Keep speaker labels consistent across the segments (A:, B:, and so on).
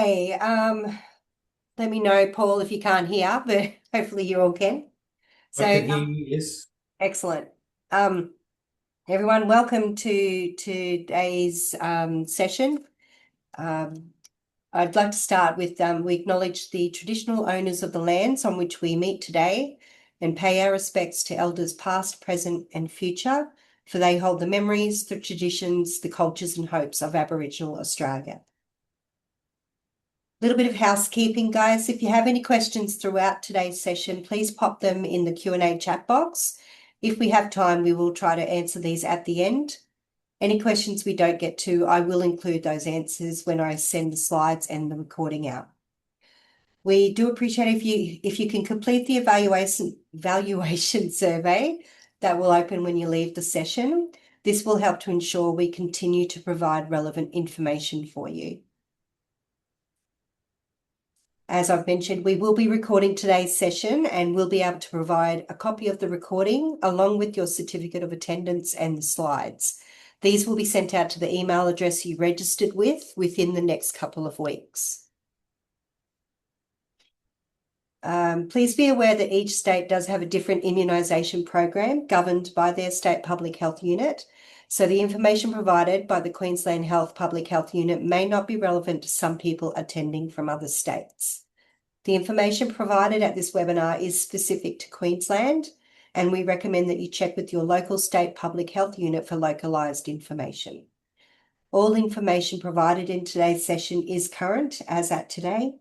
A: Okay, let me know, Paul, if you can't hear, but hopefully you all can.
B: I can hear you, yes.
A: Excellent. Everyone, welcome to today's session. I'd like to start with we acknowledge the traditional owners of the lands on which we meet today and pay our respects to elders past, present, and future, for they hold the memories, the traditions, the cultures, and hopes of Aboriginal Australia. Little bit of housekeeping, guys. If you have any questions throughout today's session, please pop them in the Q&A chat box. If we have time, we will try to answer these at the end. Any questions we don't get to, I will include those answers when I send the slides and the recording out. We do appreciate if you can complete the evaluation survey that will open when you leave the session. This will help to ensure we continue to provide relevant information for you. As I've mentioned, we will be recording today's session and we'll be able to provide a copy of the recording along with your certificate of attendance and the slides. These will be sent out to the email address you registered with within the next couple of weeks. Please be aware that each state does have a different immunisation program governed by their state public health unit. So the information provided by the Queensland Health Public Health Unit may not be relevant to some people attending from other states. The information provided at this webinar is specific to Queensland, and we recommend that you check with your local state public health unit for localised information. All information provided in today's session is current as at today.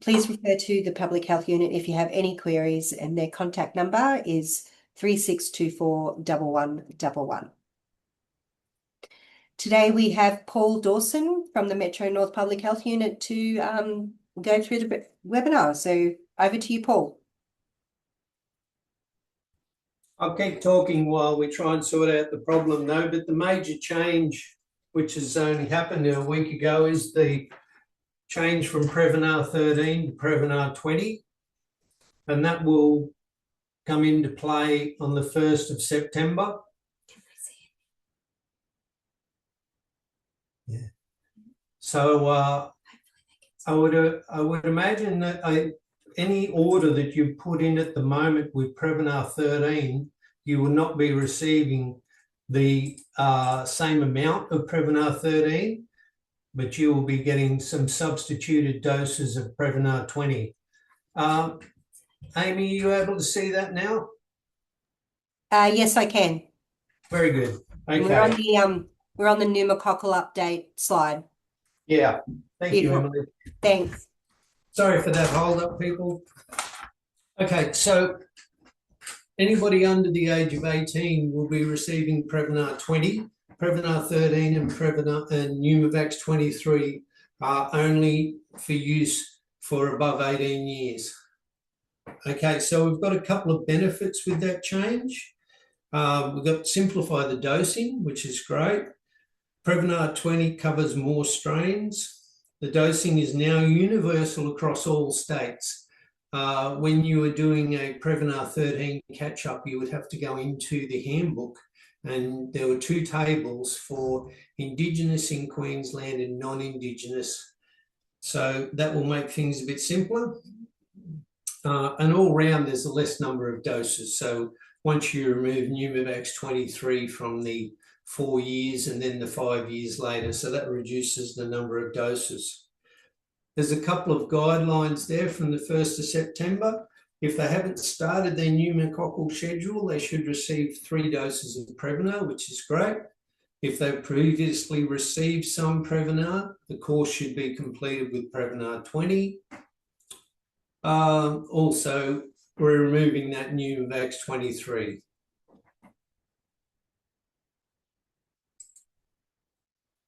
A: Please refer to the public health unit if you have any queries, and their contact number is 3624 1111. Today we have Paul Dawson from the Metro North Public Health Unit to go through the webinar. So over to you, Paul.
B: I'll keep talking while we try and sort out the problem though, but the major change, which has only happened a week ago, is the change from Prevnar 13 to Prevnar 20, and that will come into play on the 1st of September. Yeah. So I would imagine that any order that you put in at the moment with Prevnar 13, you will not be receiving the same amount of Prevnar 13, but you will be getting some substituted doses of Prevnar 20. Amy, are you able to see that now?
A: Yes, I can.
B: Very good. Okay.
A: We're on the pneumococcal update slide.
B: Yeah. Thank you, Emily.
A: Thanks.
B: Sorry for that hold up, people. Okay, so anybody under the age of 18 will be receiving Prevnar 20. Prevnar 13 and Pneumovax 23 are only for use for above 18 years. Okay, so we've got a couple of benefits with that change. We've got simplify the dosing, which is great. Prevnar 20 covers more strains. The dosing is now universal across all states. When you were doing a Prevnar 13 catch-up, you would have to go into the handbook, and there were two tables for Indigenous in Queensland and non-Indigenous. So that will make things a bit simpler. And all round, there's a less number of doses. So once you remove Pneumovax 23 from the 4 years and then the 5 years later, so that reduces the number of doses. There's a couple of guidelines there from the 1st of September. If they haven't started their pneumococcal schedule, they should receive 3 doses of Prevnar, which is great. If they've previously received some Prevnar, the course should be completed with Prevnar 20. Also, we're removing that Pneumovax 23.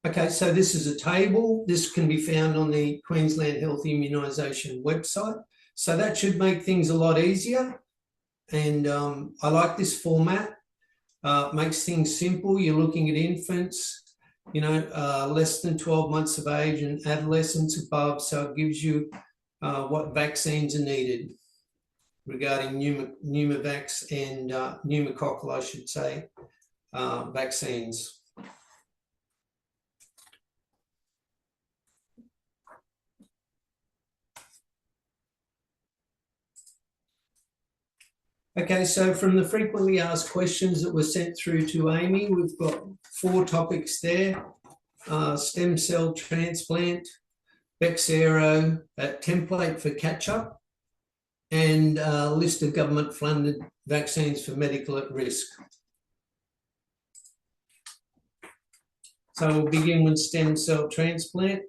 B: Okay, so this is a table. This can be found on the Queensland Health Immunisation website. So that should make things a lot easier. And I like this format. Makes things simple. You're looking at infants, less than 12 months of age and adolescents above. So it gives you what vaccines are needed regarding pneumovax and pneumococcal, I should say, vaccines. Okay, so from the frequently asked questions that were sent through to Amy, we've got 4 topics there. Stem cell transplant, Bexsero, template for catch-up, and a list of government-funded vaccines for medical at risk. So we'll begin with stem cell transplant.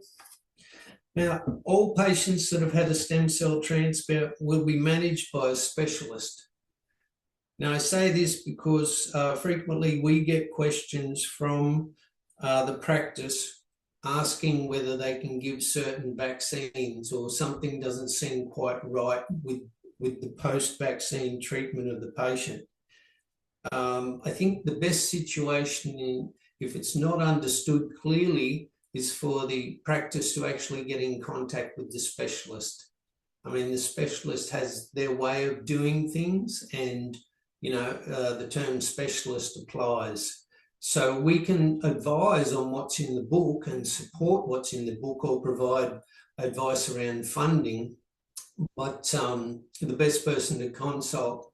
B: Now, all patients that have had a stem cell transplant will be managed by a specialist. Now, I say this because frequently we get questions from the practice asking whether they can give certain vaccines or something doesn't seem quite right with the post-vaccine treatment of the patient. I think the best situation, if it's not understood clearly, is for the practice to actually get in contact with the specialist. I mean, the specialist has their way of doing things, and the term specialist applies. So we can advise on what's in the book and support what's in the book or provide advice around funding, but the best person to consult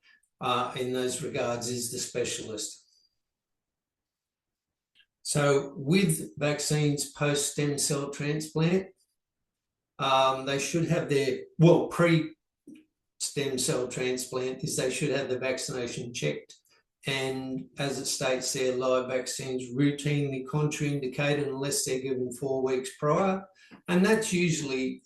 B: in those regards is the specialist. So with vaccines post-stem cell transplant, they should have their, pre-stem cell transplant is they should have the vaccination checked. And as it states there, live vaccines routinely contraindicated unless they're given 4 weeks prior. And that's usually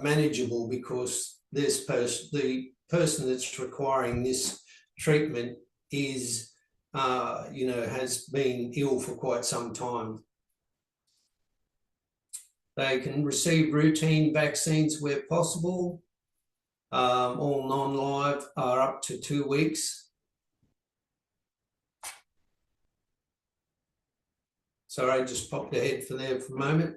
B: manageable because the person that's requiring this treatment is has been ill for quite some time. They can receive routine vaccines where possible. All non-live are up to 2 weeks. Sorry, I just popped ahead for a moment.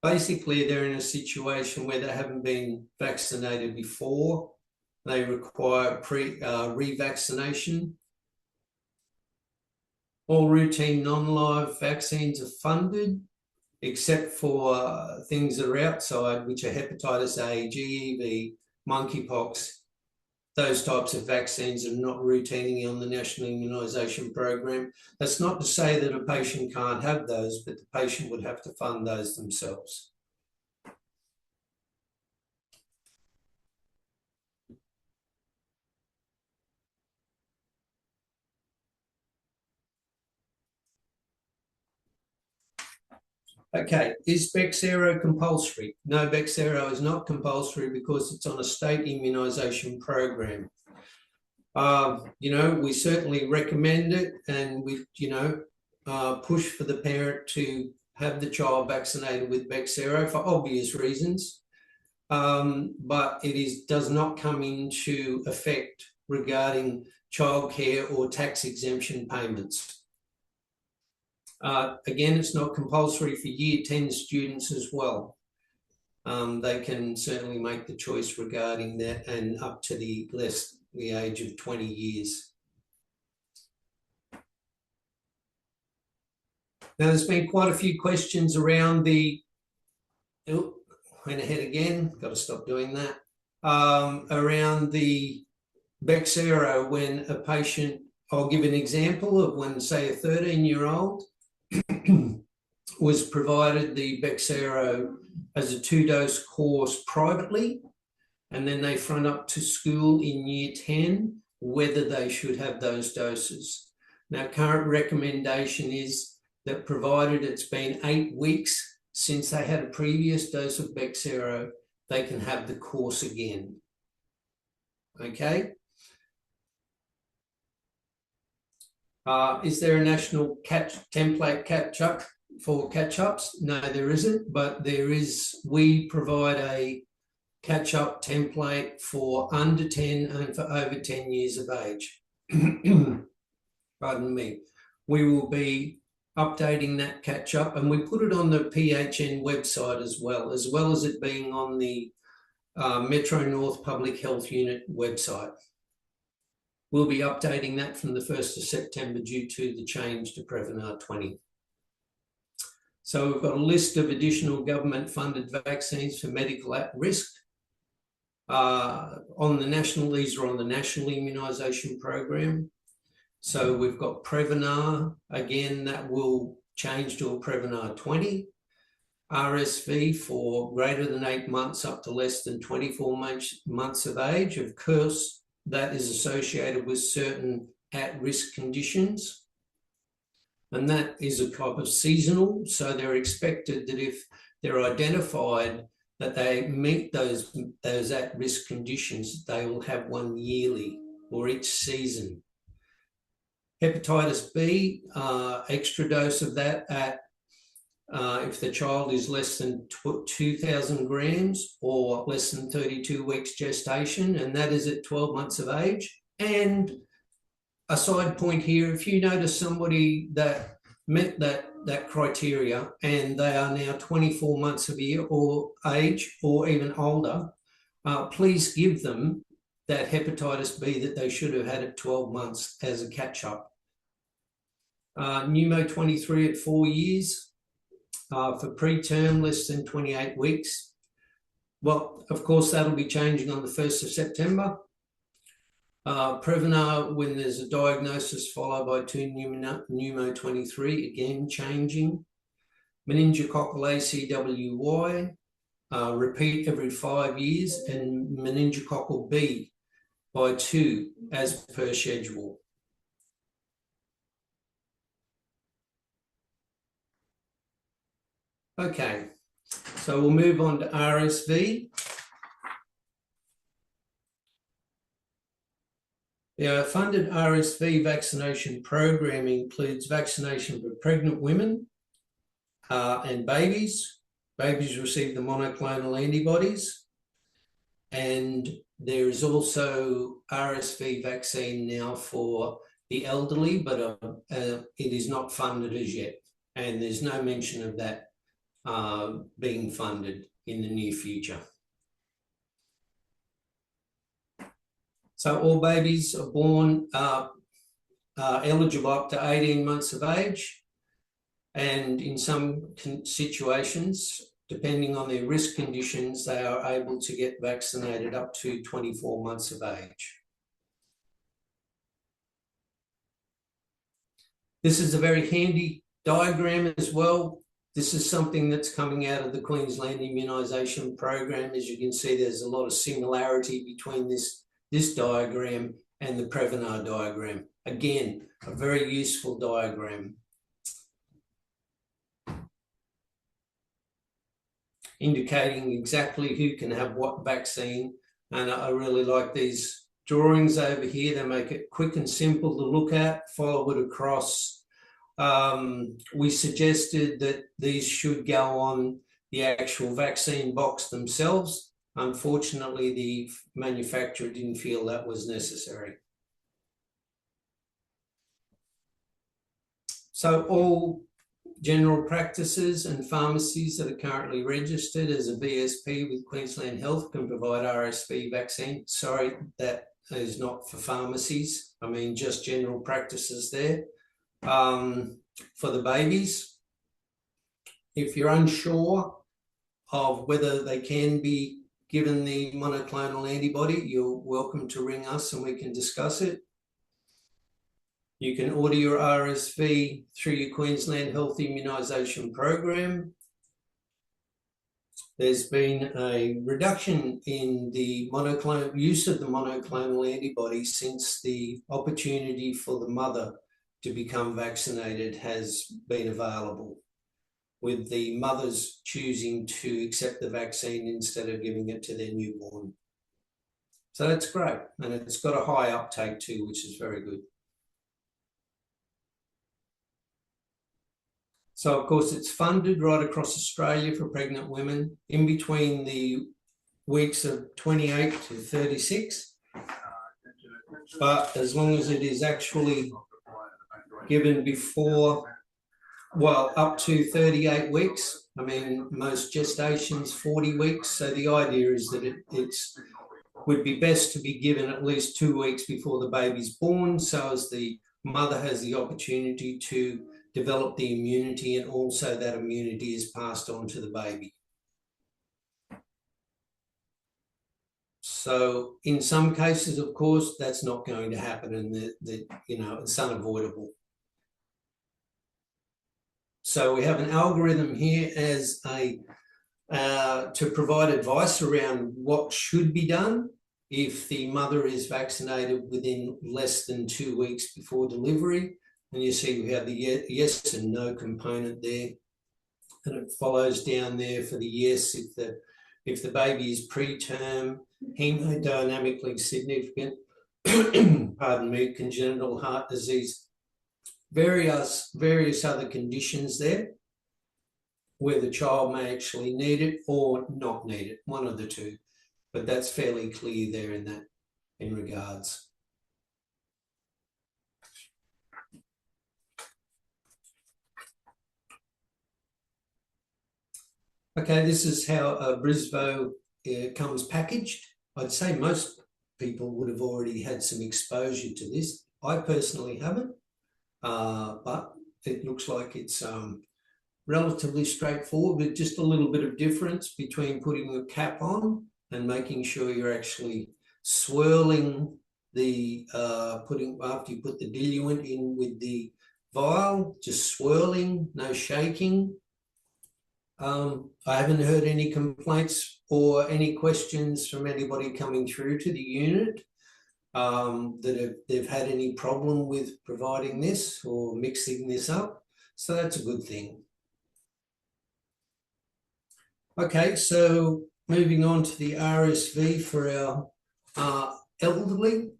B: Basically, they're in a situation where they haven't been vaccinated before. They require revaccination. All routine non-live vaccines are funded, except for things that are outside, which are hepatitis A, GEV, monkeypox. Those types of vaccines are not routinely on the National Immunisation Program. That's not to say that a patient can't have those, but the patient would have to fund those themselves. Okay, is Bexsero compulsory? No, Bexsero is not compulsory because it's on a state immunisation program. We certainly recommend it, and we, push for the parent to have the child vaccinated with Bexsero for obvious reasons, but it does not come into effect regarding childcare or tax exemption payments. Again, it's not compulsory for Year 10 students as well. They can certainly make the choice regarding that, and up to the age of 20 years. Now, there's been quite a few questions around went ahead again, got to stop doing that, around the Bexsero when a patient, I'll give an example of when, say, a 13-year-old was provided the Bexsero as a 2-dose course privately, and then they front up to school in Year 10 whether they should have those doses. Now, current recommendation is that provided it's been 8 weeks since they had a previous dose of Bexsero, they can have the course again. Okay? Is there a national template catch-up for catch-ups? No, there isn't, but we provide a catch-up template for under 10 and for over 10 years of age. Pardon me. We will be updating that catch-up, and we put it on the PHN website as well as it being on the Metro North Public Health Unit website. We'll be updating that from the 1st of September due to the change to Prevnar 20. So we've got a list of additional government-funded vaccines for medical at risk. These are on the national immunisation program. So we've got Prevnar, again, that will change to a Prevnar 20. RSV for greater than 8 months up to less than 24 months of age. Of course, that is associated with certain at-risk conditions. And that is a type of seasonal. So they're expected that if they're identified that they meet those at-risk conditions, they will have one yearly or each season. Hepatitis B, extra dose of that at if the child is less than 2,000 grams or less than 32 weeks gestation, and that is at 12 months of age. And a side point here, if you notice somebody that met that criteria and they are now 24 months of age or even older, please give them that hepatitis B that they should have had at 12 months as a catch-up. Pneumo 23 at 4 years. For preterm, less than 28 weeks. Well, of course, that'll be changing on the 1st of September. Prevnar, when there's a diagnosis followed by 2 pneumo 23, again changing. Meningococcal ACWY, repeat every 5 years, and meningococcal B by 2 as per schedule. Okay, so we'll move on to RSV. The funded RSV vaccination program includes vaccination for pregnant women and babies. Babies receive the monoclonal antibodies. And there is also RSV vaccine now for the elderly, but it is not funded as yet. And there's no mention of that being funded in the near future. So all babies are born eligible up to 18 months of age, and in some situations, depending on their risk conditions, they are able to get vaccinated up to 24 months of age. This is a very handy diagram as well. This is something that's coming out of the Queensland Immunisation program. As you can see, there's a lot of similarity between this diagram and the Prevnar diagram. Again, a very useful diagram. Indicating exactly who can have what vaccine. And I really like these drawings over here. They make it quick and simple to look at, follow it across. We suggested that these should go on the actual vaccine box themselves. Unfortunately, the manufacturer didn't feel that was necessary. So all general practices and pharmacies that are currently registered as a BSP with Queensland Health can provide RSV vaccine. Sorry, that is not for pharmacies. I mean, just general practices there. For the babies, if you're unsure of whether they can be given the monoclonal antibody, you're welcome to ring us and we can discuss it. You can order your RSV through your Queensland Health Immunisation program. There's been a reduction in the use of the monoclonal antibody since the opportunity for the mother to become vaccinated has been available, with the mothers choosing to accept the vaccine instead of giving it to their newborn. So that's great, and it's got a high uptake too, which is very good. So of course it's funded right across Australia for pregnant women in between the weeks of 28 to 36. But as long as it is actually given before, well, up to 38 weeks. I mean, most gestations 40 weeks. So the idea is that it would be best to be given at least 2 weeks before the baby's born, so as the mother has the opportunity to develop the immunity, and also that immunity is passed on to the baby. So in some cases, of course, that's not going to happen, and it's unavoidable. So we have an algorithm here as to provide advice around what should be done if the mother is vaccinated within less than 2 weeks before delivery. And you see we have the yes and no component there. And it follows down there for the yes if the baby is preterm, hemodynamically significant, pardon me, congenital heart disease, various other conditions there where the child may actually need it or not need it, one of the two. But that's fairly clear there in regards. Okay, this is how Brisvo comes packaged. I'd say most people would have already had some exposure to this. I personally haven't, but it looks like it's relatively straightforward, with just a little bit of difference between putting the cap on and making sure you're actually swirling the after you put the diluent in with the vial, just swirling, no shaking. I haven't heard any complaints or any questions from anybody coming through to the unit that they've had any problem with providing this or mixing this up. So that's a good thing. Okay, so moving on to the RSV for our elderly.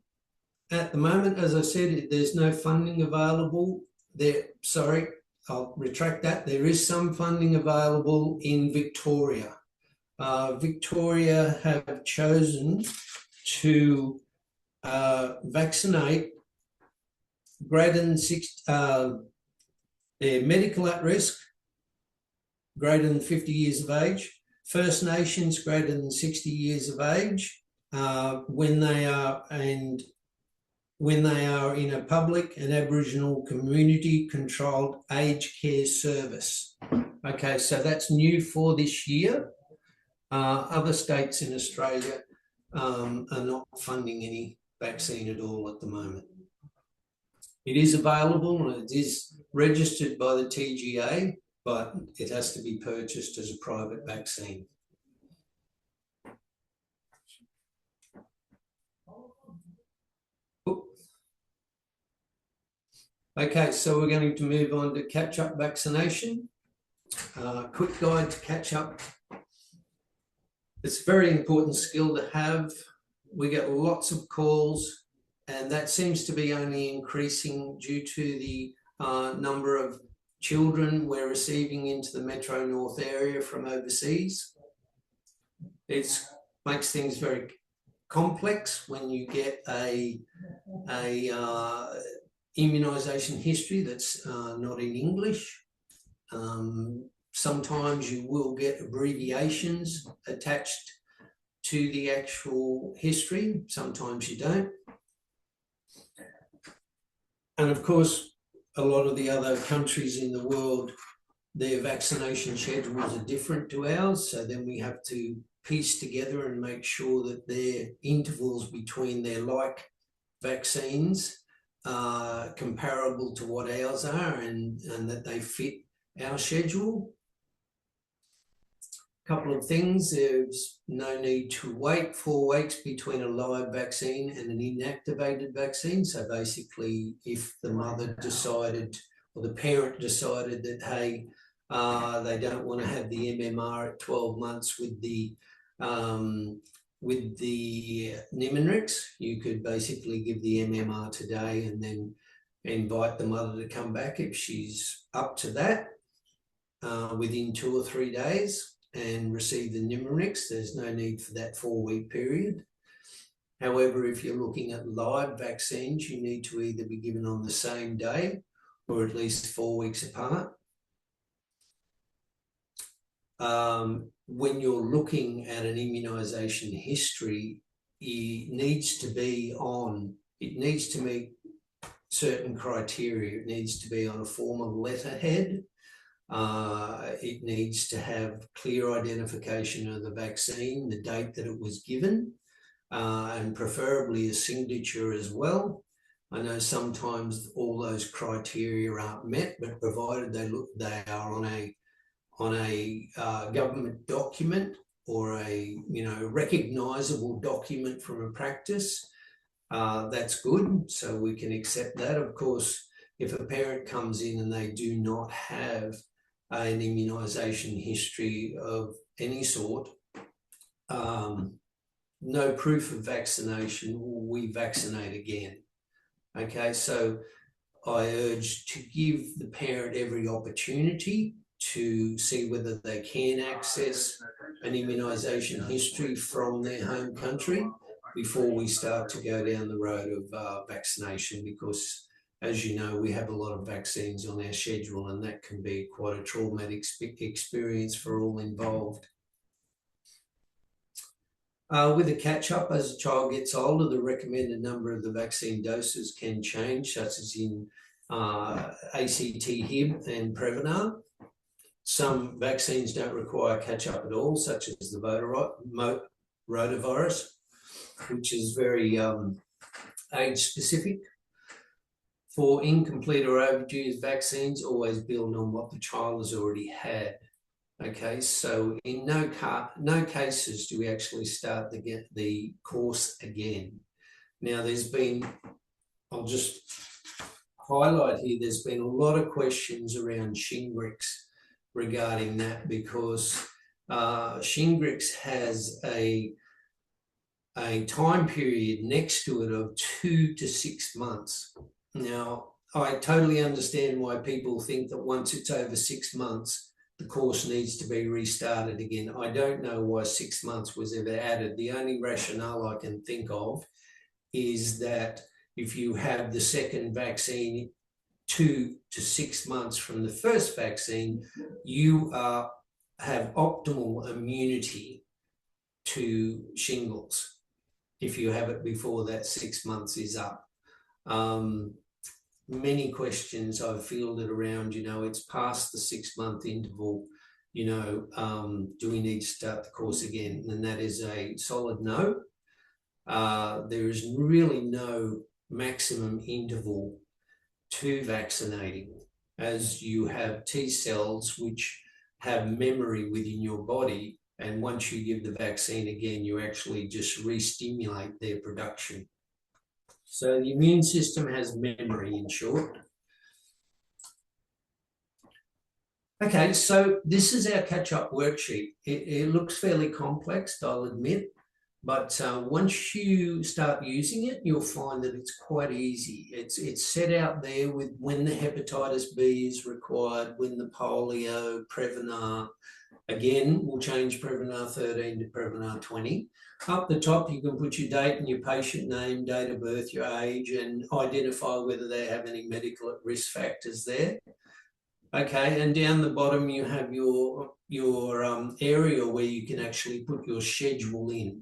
B: At the moment, as I said, there's no funding available there. Sorry, I'll retract that. There is some funding available in Victoria. Victoria have chosen to vaccinate greater than they're medical at risk, greater than 50 years of age, First Nations greater than 60 years of age, when they are in a public and Aboriginal community controlled aged care service. Okay, so that's new for this year. Other states in Australia are not funding any vaccine at all at the moment. It is available and it is registered by the TGA, but it has to be purchased as a private vaccine. Okay, so we're going to move on to catch-up vaccination. Quick guide to catch-up. It's a very important skill to have. We get lots of calls, and that seems to be only increasing due to the number of children we're receiving into the Metro North area from overseas. It makes things very complex when you get a immunisation history that's not in English. Sometimes you will get abbreviations attached to the actual history. Sometimes you don't. And of course, a lot of the other countries in the world, their vaccination schedules are different to ours. So then we have to piece together and make sure that their intervals between their like vaccines are comparable to what ours are, and that they fit our schedule. A couple of things: there's no need to wait 4 weeks between a live vaccine and an inactivated vaccine. So basically, if the mother decided or the parent decided that, hey, they don't want to have the MMR at 12 months with the Nimenrix, you could basically give the MMR today and then invite the mother to come back if she's up to that within 2 or 3 days and receive the Nimenrix. There's no need for that 4-week period. However, if you're looking at live vaccines, you need to either be given on the same day or at least 4 weeks apart. When you're looking at an immunisation history, it needs to meet certain criteria. It needs to be on a form of letterhead. It needs to have clear identification of the vaccine, the date that it was given. and preferably a signature as well. I know sometimes all those criteria aren't met, but provided they are on a government document or a recognisable document from a practice, that's good. So we can accept that. Of course, if a parent comes in and they do not have an immunisation history of any sort, no proof of vaccination, we vaccinate again. Okay, so I urge to give the parent every opportunity to see whether they can access an immunisation history from their home country before we start to go down the road of vaccination, because as you know, we have a lot of vaccines on our schedule and that can be quite a traumatic experience for all involved. With a catch-up, as a child gets older, the recommended number of the vaccine doses can change, such as in ACT, HIB and Prevnar. Some vaccines don't require catch-up at all, such as the rotavirus, which is very age-specific. For incomplete or overused vaccines, always build on what the child has already had. Okay, so in no cases do we actually start the course again. Now, I'll just highlight here, there's been a lot of questions around Shingrix regarding that, because Shingrix has a time period next to it of 2 to 6 months. Now, I totally understand why people think that once it's over 6 months, the course needs to be restarted again. I don't know why 6 months was ever added. The only rationale I can think of is that if you have the second vaccine 2 to 6 months from the first vaccine, you have optimal immunity to shingles if you have it before that 6 months is up. Many questions I've fielded around, it's past the 6 month interval, do we need to start the course again? And that is a solid no. There is really no maximum interval to vaccinating, as you have T cells which have memory within your body, and once you give the vaccine again, you actually just re-stimulate their production. So the immune system has memory, in short. Okay, so this is our catch-up worksheet. It looks fairly complex, I'll admit, but once you start using it, you'll find that it's quite easy. It's set out there with when the hepatitis B is required, when the polio, Prevnar. Again, we'll change Prevnar 13 to Prevnar 20. Up the top, you can put your date and your patient name, date of birth, your age, and identify whether they have any medical risk factors there. Okay, and down the bottom, you have your area where you can actually put your schedule in.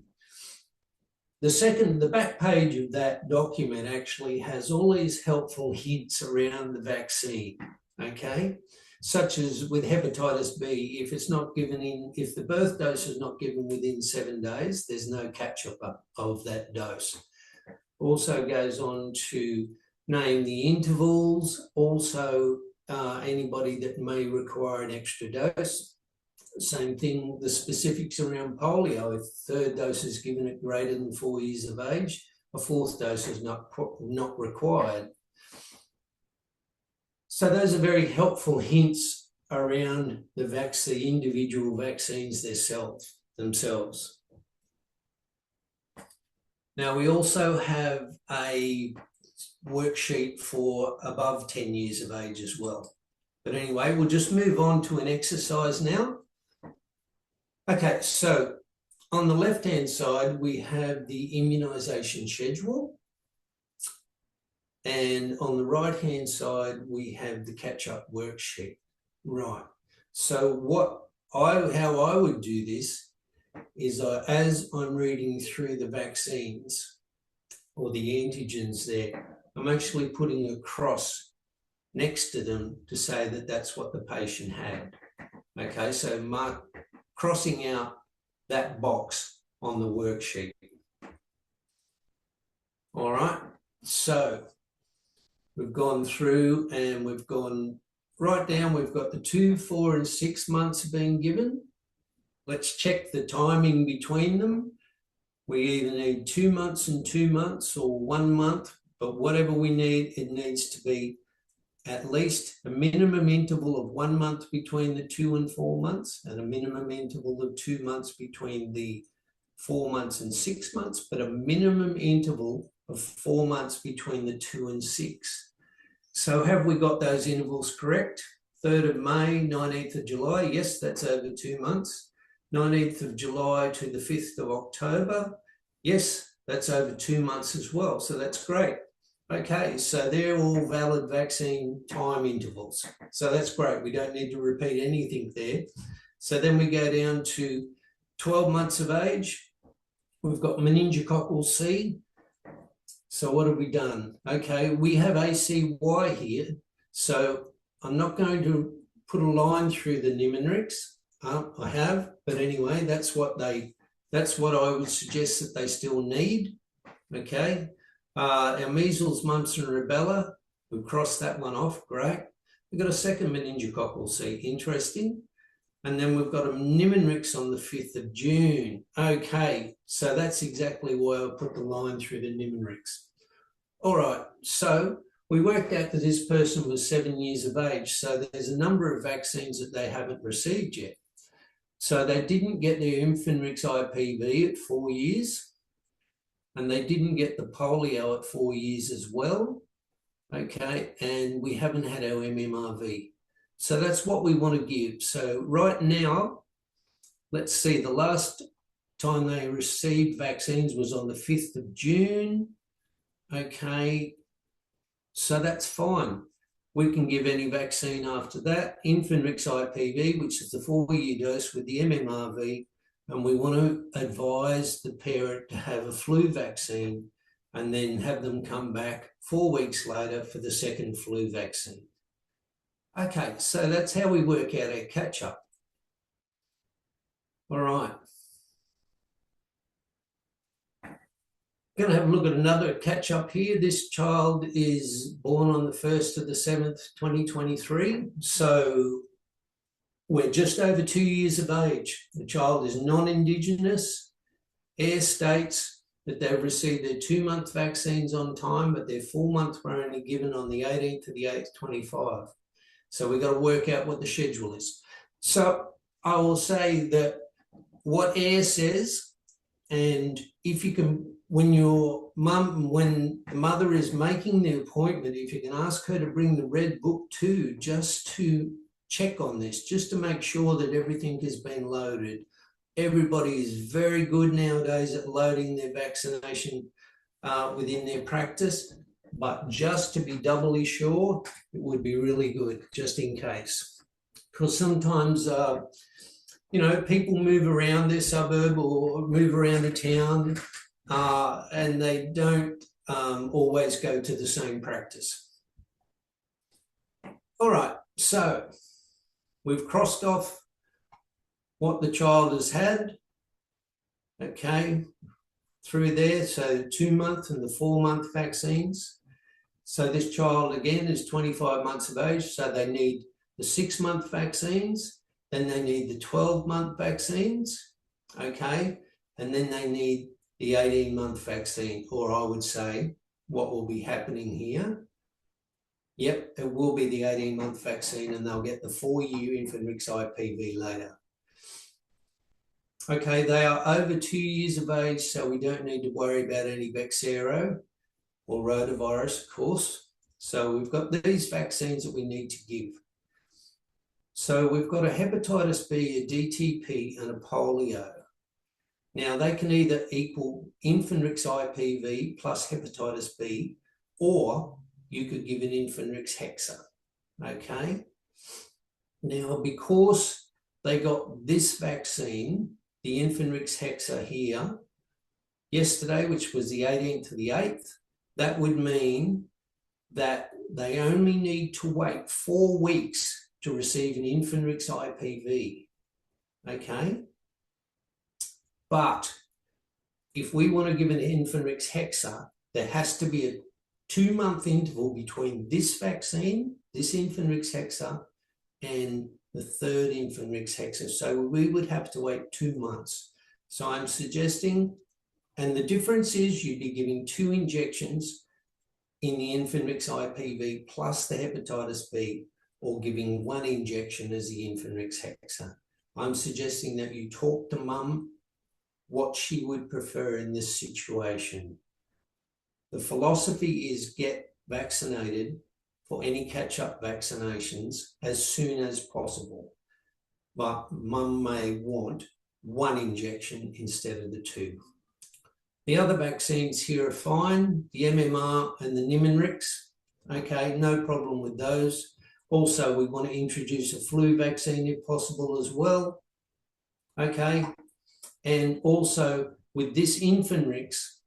B: The back page of that document actually has all these helpful hints around the vaccine, okay? Such as with hepatitis B, if the birth dose is not given within 7 days, there's no catch-up of that dose. Also goes on to name the intervals, also anybody that may require an extra dose. Same thing, the specifics around polio. If the third dose is given at greater than 4 years of age, a fourth dose is not required. So those are very helpful hints around the individual vaccines themselves. Now, we also have a worksheet for above 10 years of age as well. But anyway, we'll just move on to an exercise now. Okay, so on the left-hand side, we have the immunisation schedule. And on the right-hand side, we have the catch-up worksheet. Right. So how I would do this is as I'm reading through the vaccines or the antigens there, I'm actually putting a cross next to them to say that that's what the patient had. Okay, so crossing out that box on the worksheet. All right, so we've gone through and we've gone right down. We've got the 2, 4 and 6 months being given. Let's check the timing between them. We either need 2 months and 2 months or 1 month, but whatever we need, it needs to be at least a minimum interval of 1 month between the 2 and 4 months and a minimum interval of 2 months between the 4 months and 6 months, but a minimum interval of 4 months between the 2 and 6. So have we got those intervals correct? 3rd of May, 19th of July, yes, that's over 2 months. 19th of July to the 5th of October, yes, that's over 2 months as well, so that's great. Okay, so they're all valid vaccine time intervals. So that's great. We don't need to repeat anything there. So then we go down to 12 months of age. We've got meningococcal C. So what have we done? Okay, we have ACY here. So I'm not going to put a line through the pneumonics. I have, but anyway, that's what I would suggest that they still need. Okay. Our measles, mumps and rubella, we've crossed that one off, great. We've got a second meningococcal C, interesting. And then we've got a pneumonics on the 5th of June. Okay, so that's exactly why I put the line through the pneumonics. All right, so we worked out that this person was 7 years of age, so there's a number of vaccines that they haven't received yet. So they didn't get their Immunisation IPV at 4 years. And they didn't get the polio at 4 years as well, okay, and we haven't had our MMRV. So that's what we want to give. So right now, let's see, the last time they received vaccines was on the 5th of June, okay, so that's fine. We can give any vaccine after that. Immunisation IPV, which is the 4-year dose with the MMRV, and we want to advise the parent to have a flu vaccine and then have them come back 4 weeks later for the second flu vaccine. Okay, so that's how we work out our catch-up. All right. Going to have a look at another catch-up here. This child is born on the 1st of the 7th, 2023. So we're just over 2 years of age. The child is non-Indigenous. AIR states that they've received their 2-month vaccines on time, but their 4-month were only given on the 18th of the 8th, 25. So we've got to work out what the schedule is. So I will say that what AIR says, and if you can, when the mother is making the appointment, if you can ask her to bring the red book too, just to check on this, just to make sure that everything has been loaded. Everybody is very good nowadays at loading their vaccination within their practice, but just to be doubly sure, it would be really good, just in case. Because sometimes, people move around their suburb or move around a town and they don't always go to the same practice. All right, so we've crossed off what the child has had, okay, through there. So 2-month and the 4-month vaccines. So this child, again, is 25 months of age. So they need the 6-month vaccines. Then they need the 12-month vaccines, okay? And then they need the 18-month vaccine, or I would say what will be happening here. Yep, it will be the 18-month vaccine, and they'll get the 4-year Immunisation IPV later. Okay, they are over 2 years of age, so we don't need to worry about any Bexsero or rotavirus, of course. So we've got these vaccines that we need to give. So we've got a hepatitis B, a DTP, and a polio. Now, they can either equal Immunisation IPV plus hepatitis B, or you could give an Immunisation hexa, okay? Now, because they got this vaccine, the Immunisation hexa here, yesterday, which was the 18th to the 8th, that would mean that they only need to wait 4 weeks to receive an Immunisation IPV, okay? But if we want to give an Immunisation hexa, there has to be a 2-month interval between this vaccine, this Infanrix Hexa, and the third Infanrix Hexa. So we would have to wait 2 months. So I'm suggesting, and the difference is you'd be giving 2 injections in the Infanrix IPV plus the hepatitis B, or giving 1 injection as the Infanrix Hexa. I'm suggesting that you talk to mum what she would prefer in this situation. The philosophy is get vaccinated for any catch-up vaccinations as soon as possible, but mum may want 1 injection instead of the 2. The other vaccines here are fine, the MMR and the Nimenrix. Okay, no problem with those. Also, we want to introduce a flu vaccine if possible as well. Okay, and also with this Infanrix,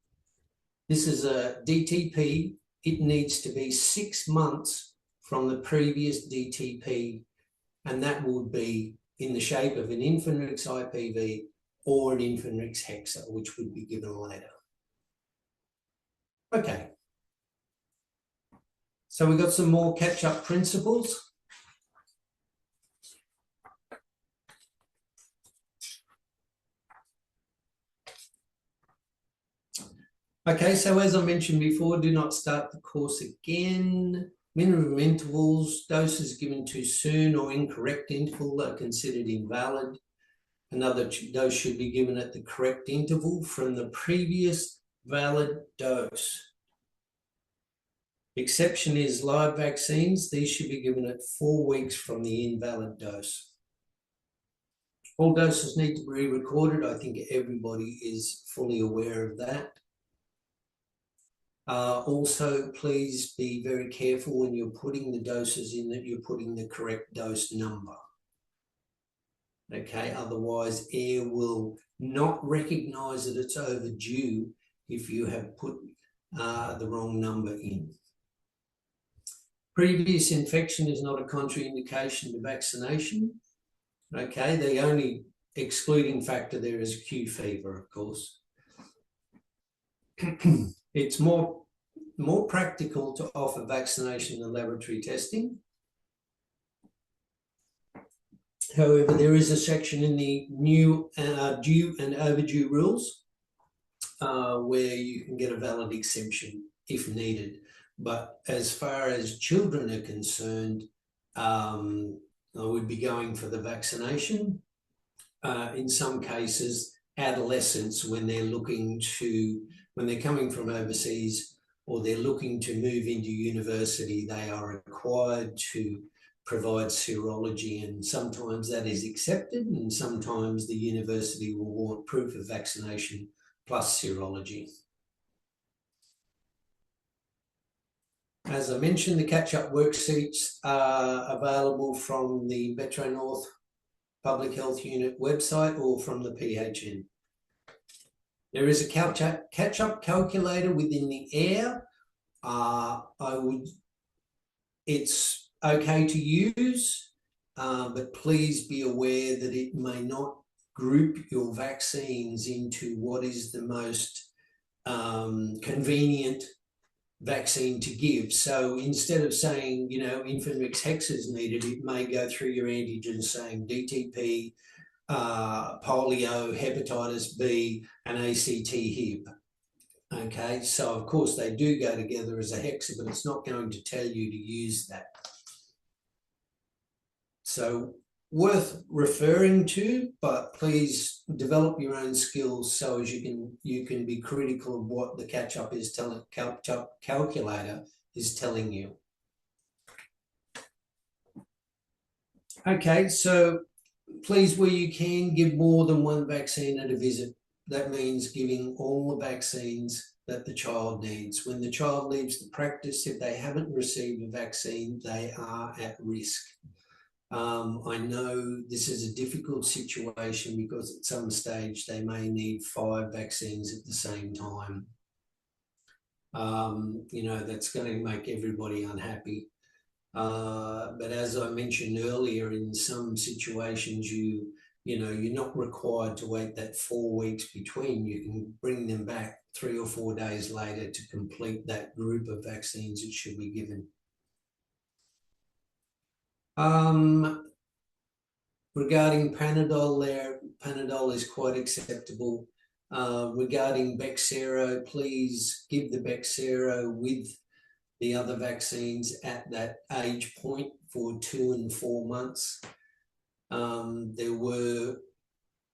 B: this is a DTP. It needs to be 6 months from the previous DTP, and that would be in the shape of an Infanrix IPV or an Infanrix Hexa, which would be given later. Okay. So we've got some more catch-up principles. Okay, so as I mentioned before, do not start the course again. Minimum intervals, doses given too soon or incorrect interval are considered invalid. Another dose should be given at the correct interval from the previous valid dose. Exception is live vaccines. These should be given at 4 weeks from the invalid dose. All doses need to be recorded. I think everybody is fully aware of that. Also, please be very careful when you're putting the doses in that you're putting the correct dose number. Okay, otherwise air will not recognise that it's overdue if you have put the wrong number in. Previous infection is not a contraindication to vaccination. Okay, the only excluding factor there is Q fever, of course. It's more practical to offer vaccination and laboratory testing. However, there is a section in the new due and overdue rules where you can get a valid exemption if needed. But as far as children are concerned, I would be going for the vaccination. In some cases, adolescents, when they're coming from overseas or they're looking to move into university, they are required to provide serology, and sometimes that is accepted and sometimes the university will want proof of vaccination plus serology. As I mentioned, the catch-up worksheets are available from the Metro North Public Health Unit website or from the PHN. There is a catch-up calculator within the AIR. It's okay to use, but please be aware that it may not group your vaccines into what is the most convenient vaccine to give. So instead of saying, Infanrix Hexa is needed, it may go through your antigens saying DTP, polio, hepatitis B, and ACT-HIB. Okay, so of course they do go together as a hexa, but it's not going to tell you to use that. So worth referring to, but please develop your own skills so as you can be critical of what the catch-up calculator is telling you. Okay, so please, where you can, give more than 1 vaccine at a visit. That means giving all the vaccines that the child needs. When the child leaves the practice, if they haven't received a vaccine, they are at risk. I know this is a difficult situation because at some stage they may need 5 vaccines at the same time. That's going to make everybody unhappy. But as I mentioned earlier, in some situations you you're not required to wait that 4 weeks between. You can bring them back 3 or 4 days later to complete that group of vaccines that should be given. Regarding Panadol, Panadol is quite acceptable. Regarding Bexsero, please give the Bexsero with the other vaccines at that age point for 2 and 4 months. There were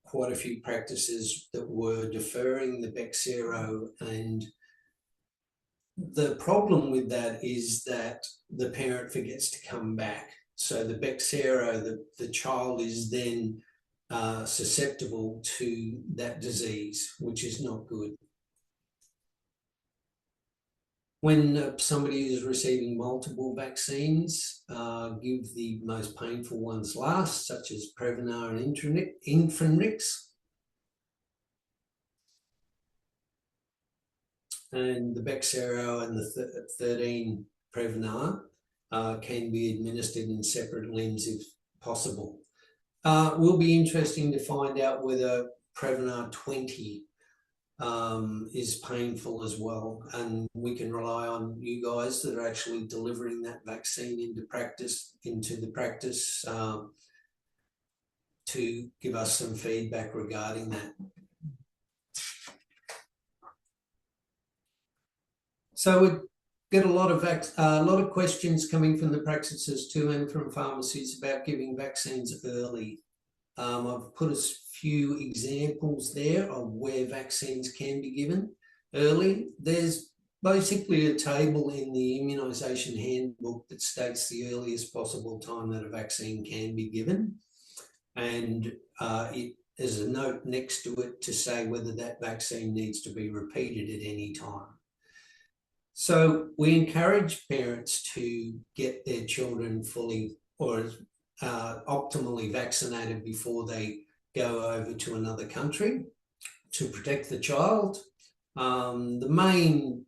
B: quite a few practices that were deferring the Bexsero, and the problem with that is that the parent forgets to come back. So the Bexsero, the child is then susceptible to that disease, which is not good. When somebody is receiving multiple vaccines, give the most painful ones last, such as Prevnar and Infanrix. And the Bexsero and the 13 Prevnar can be administered in separate limbs if possible. Will be interesting to find out whether Prevnar 20 is painful as well, and we can rely on you guys that are actually delivering that vaccine into the practice to give us some feedback regarding that. So we get a lot of questions coming from the practices too, and from pharmacies about giving vaccines early. I've put a few examples there of where vaccines can be given early. There's basically a table in the immunisation handbook that states the earliest possible time that a vaccine can be given, and there's a note next to it to say whether that vaccine needs to be repeated at any time. So we encourage parents to get their children fully or optimally vaccinated before they go over to another country to protect the child. The main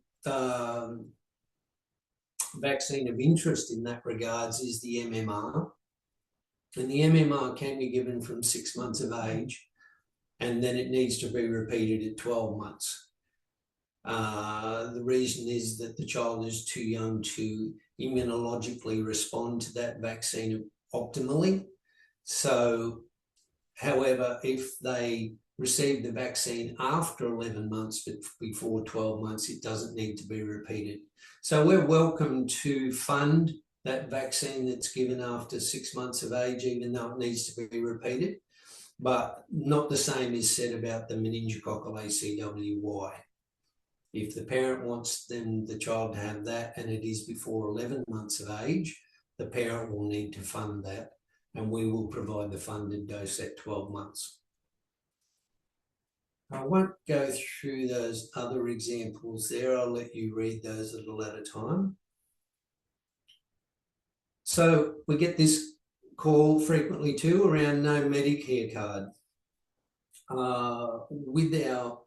B: vaccine of interest in that regards is the MMR. And the MMR can be given from 6 months of age, and then it needs to be repeated at 12 months. The reason is that the child is too young to immunologically respond to that vaccine optimally. So, however, if they receive the vaccine after 11 months but before 12 months, it doesn't need to be repeated. So we're welcome to fund that vaccine that's given after 6 months of age, even though it needs to be repeated. But not the same is said about the meningococcal ACWY. If the parent wants the child to have that and it is before 11 months of age, the parent will need to fund that, and we will provide the funded dose at 12 months. I won't go through those other examples there. I'll let you read those at a later time. So we get this call frequently too around no Medicare card. With our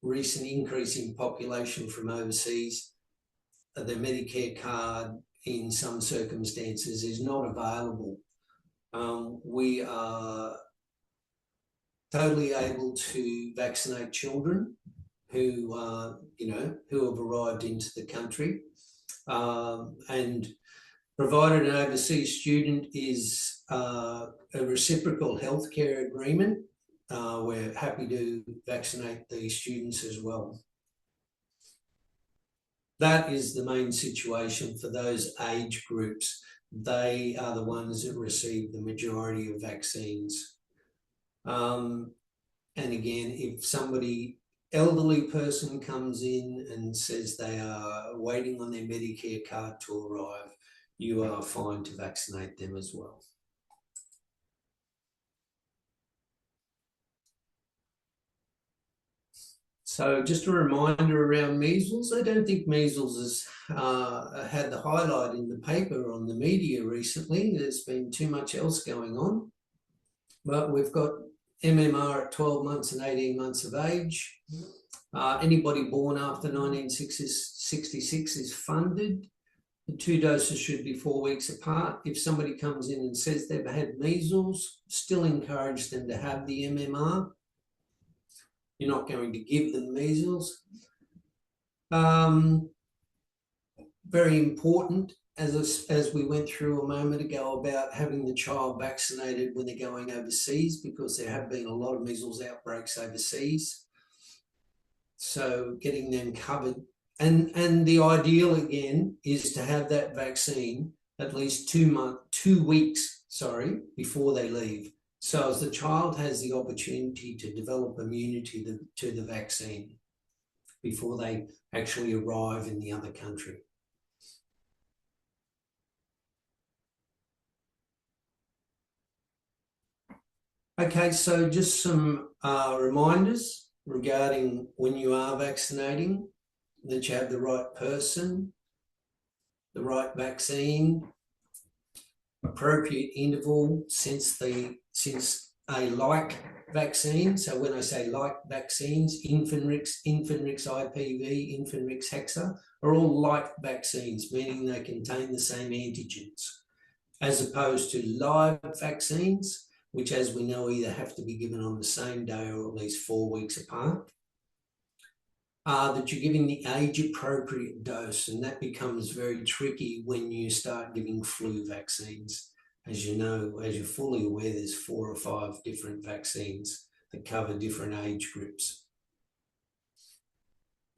B: recent increase in population from overseas, the Medicare card in some circumstances is not available. We are totally able to vaccinate children who have arrived into the country, and provided an overseas student is a reciprocal healthcare agreement, we're happy to vaccinate the students as well. That is the main situation for those age groups. They are the ones that receive the majority of vaccines. And again, if somebody, elderly person comes in and says they are waiting on their Medicare card to arrive, you are fine to vaccinate them as well. So just a reminder around measles. I don't think measles has had the highlight in the paper on the media recently. There's been too much else going on. But we've got MMR at 12 months and 18 months of age. Anybody born after 1966 is funded. The 2 doses should be 4 weeks apart. If somebody comes in and says they've had measles, still encourage them to have the MMR. You're not going to give them measles. Very important, as we went through a moment ago, about having the child vaccinated when they're going overseas, because there have been a lot of measles outbreaks overseas. So getting them covered. And the ideal, again, is to have that vaccine at least 2 weeks, before they leave. So as the child has the opportunity to develop immunity to the vaccine before they actually arrive in the other country. Okay, so just some reminders regarding when you are vaccinating, that you have the right person, the right vaccine, appropriate interval since a like vaccine. So when I say like vaccines, Infanrix IPV, Infanrix Hexa are all like vaccines, meaning they contain the same antigens, as opposed to live vaccines, which, as we know, either have to be given on the same day or at least 4 weeks apart. That you're giving the age-appropriate dose, and that becomes very tricky when you start giving flu vaccines. As you know, as you're fully aware, there's 4 or 5 different vaccines that cover different age groups.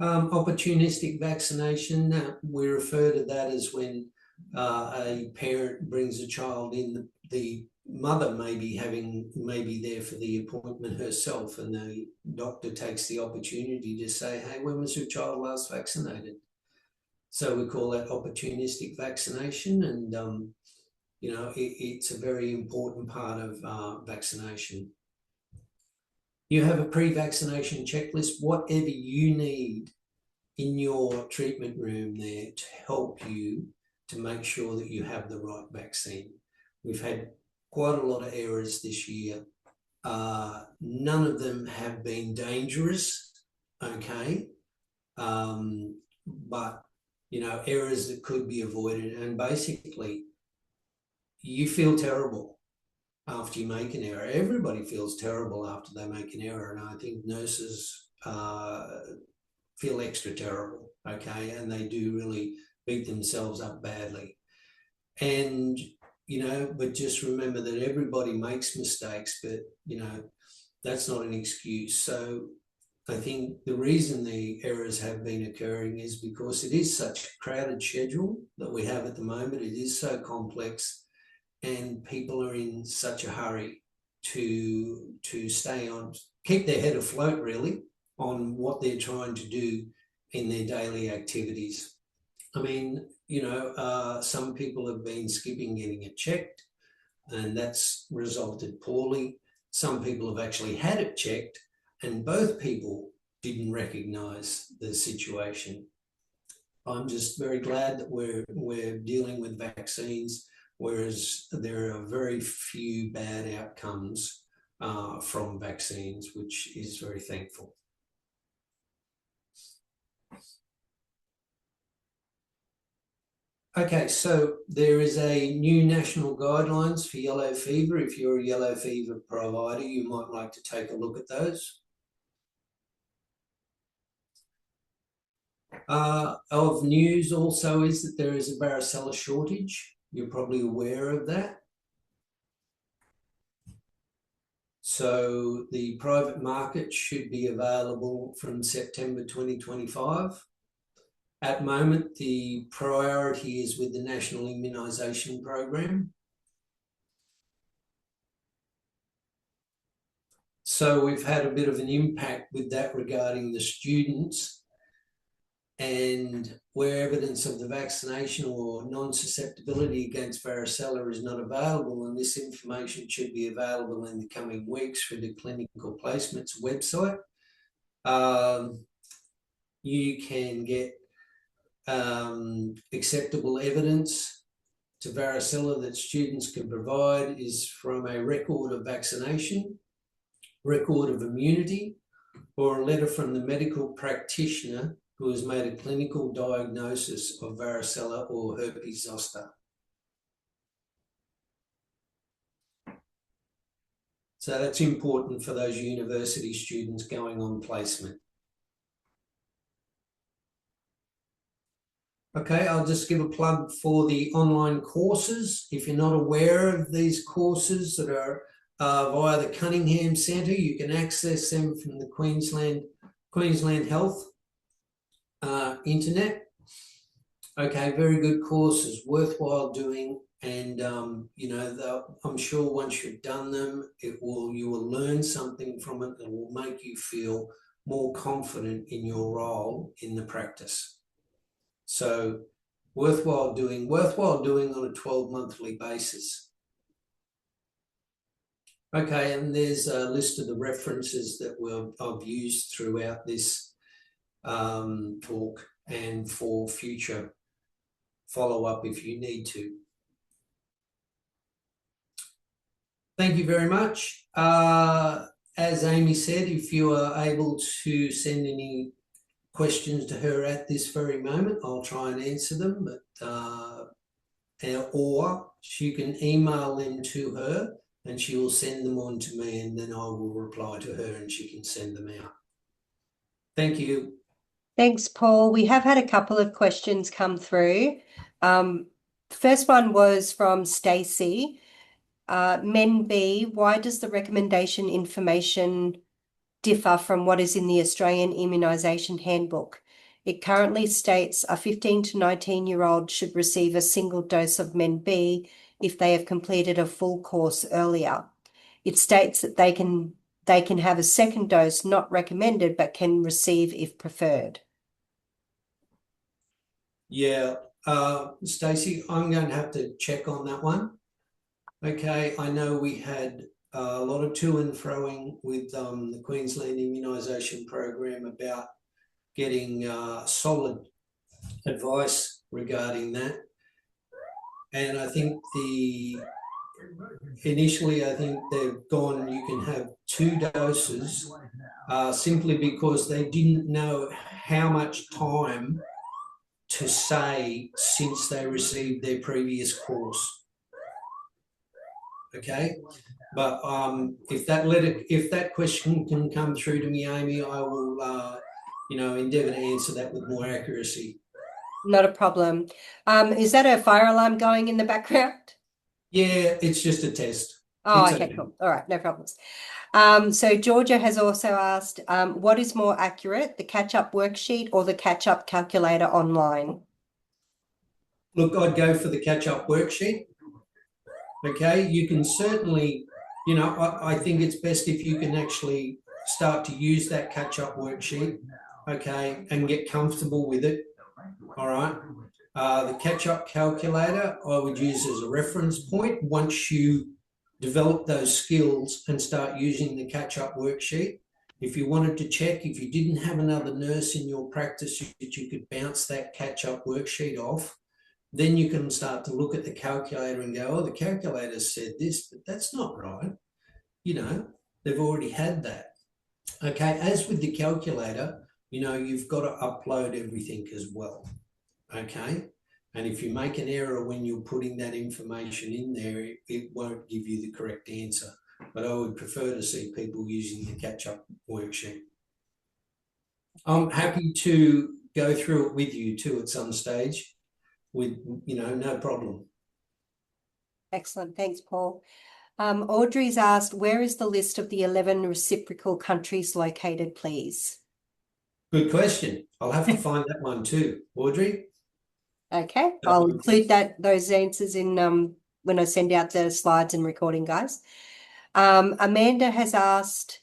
B: Opportunistic vaccination, we refer to that as when a parent brings a child in, the mother may be there for the appointment herself, and the doctor takes the opportunity to say, hey, when was your child last vaccinated? So we call that opportunistic vaccination, and it's a very important part of vaccination. You have a pre-vaccination checklist, whatever you need in your treatment room there to help you to make sure that you have the right vaccine. We've had quite a lot of errors this year. None of them have been dangerous, okay? But, errors that could be avoided. And basically, you feel terrible after you make an error. Everybody feels terrible after they make an error. And I think nurses feel extra terrible, okay? And they do really beat themselves up badly. And but just remember that everybody makes mistakes, but, that's not an excuse. So I think the reason the errors have been occurring is because it is such a crowded schedule that we have at the moment. It is so complex, and people are in such a hurry to stay on, keep their head afloat, really, on what they're trying to do in their daily activities. I mean, some people have been skipping getting it checked, and that's resulted poorly. Some people have actually had it checked, and both people didn't recognise the situation. I'm just very glad that we're dealing with vaccines, whereas there are very few bad outcomes from vaccines, which is very thankful. Okay, so there is a new national guidelines for yellow fever. If you're a yellow fever provider, you might like to take a look at those. Of news also is that there is a varicella shortage. You're probably aware of that. So the private market should be available from September 2025. At the moment, the priority is with the National Immunisation Program. So we've had a bit of an impact with that regarding the students, and where evidence of the vaccination or non-susceptibility against varicella is not available, and this information should be available in the coming weeks through the Clinical Placements website. You can get acceptable evidence to varicella that students can provide is from a record of vaccination, record of immunity, or a letter from the medical practitioner who has made a clinical diagnosis of varicella or herpes zoster. So that's important for those university students going on placement. Okay, I'll just give a plug for the online courses. If you're not aware of these courses that are via the Cunningham Centre, you can access them from the Queensland Health internet. Okay, very good courses, worthwhile doing, and you know, I'm sure once you've done them, you will learn something from it that will make you feel more confident in your role in the practice. So worthwhile doing on a 12-monthly basis. Okay, and there's a list of the references that I've used throughout this talk and for future follow-up if you need to. Thank you very much. As Amy said, if you are able to send any questions to her at this very moment, I'll try and answer them, but or she can email them to her and she will send them on to me, and then I will reply to her and she can send them out. Thank you.
A: Thanks, Paul. We have had a couple of questions come through. The first one was from Stacey. Men B, why does the recommendation information differ from what is in the Australian Immunisation Handbook? It currently states a 15 to 19-year-old should receive a single dose of Men B if they have completed a full course earlier. It states that they can have a second dose not recommended but can receive if preferred.
B: Yeah, Stacey, I'm going to have to check on that one. Okay, I know we had a lot of to and froing with the Queensland Immunisation Program about getting solid advice regarding that. And I think initially I think they've gone, you can have 2 doses simply because they didn't know how much time to say since they received their previous course. Okay, but if that question can come through to me, Amy, I will endeavour to answer that with more accuracy.
A: Not a problem. Is that a fire alarm going in the background?
B: Yeah, it's just a test.
A: Oh, okay, cool. All right, no problems. So Georgia has also asked, what is more accurate, the catch-up worksheet or the catch-up calculator online?
B: Look, I'd go for the catch-up worksheet. Okay, you can certainly, I think it's best if you can actually start to use that catch-up worksheet, okay, and get comfortable with it. All right. The catch-up calculator I would use as a reference point once you develop those skills and start using the catch-up worksheet. If you wanted to check, if you didn't have another nurse in your practice that you could bounce that catch-up worksheet off, then you can start to look at the calculator and go, oh, the calculator said this, but that's not right. They've already had that. Okay, as with the calculator, you've got to upload everything as well. Okay, and if you make an error when you're putting that information in there, it won't give you the correct answer. But I would prefer to see people using the catch-up worksheet. I'm happy to go through it with you too at some stage with, no problem.
A: Excellent. Thanks, Paul. Audrey's asked, where is the list of the 11 reciprocal countries located, please?
B: Good question. I'll have to find that one too. Audrey?
A: Okay, I'll include those answers in when I send out the slides and recording, guys. Amanda has asked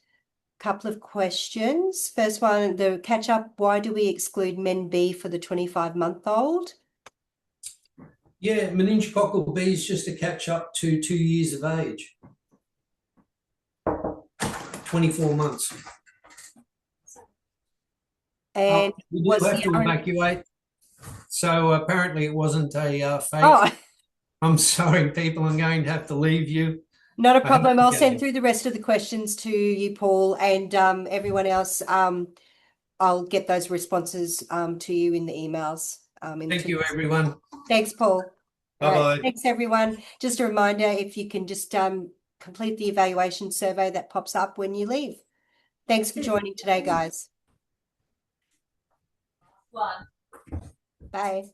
A: a couple of questions. First one, the catch up, why do we exclude Men B for the 25-month-old?
B: Yeah, meningococcal B is just a catch up to 2 years of age. 24 months.
A: And
B: we do have to evacuate. So apparently it wasn't a fake.
A: Oh.
B: I'm sorry, people. I'm going to have to leave you.
A: Not a problem. I'll send through the rest of the questions to you, Paul, and everyone else. I'll get those responses to you in the emails.
B: Thank you, everyone.
A: Thanks, Paul. All right.
B: Bye-bye.
A: Thanks, everyone. Just a reminder, if you can just complete the evaluation survey that pops up when you leave. Thanks for joining today, guys. Bye.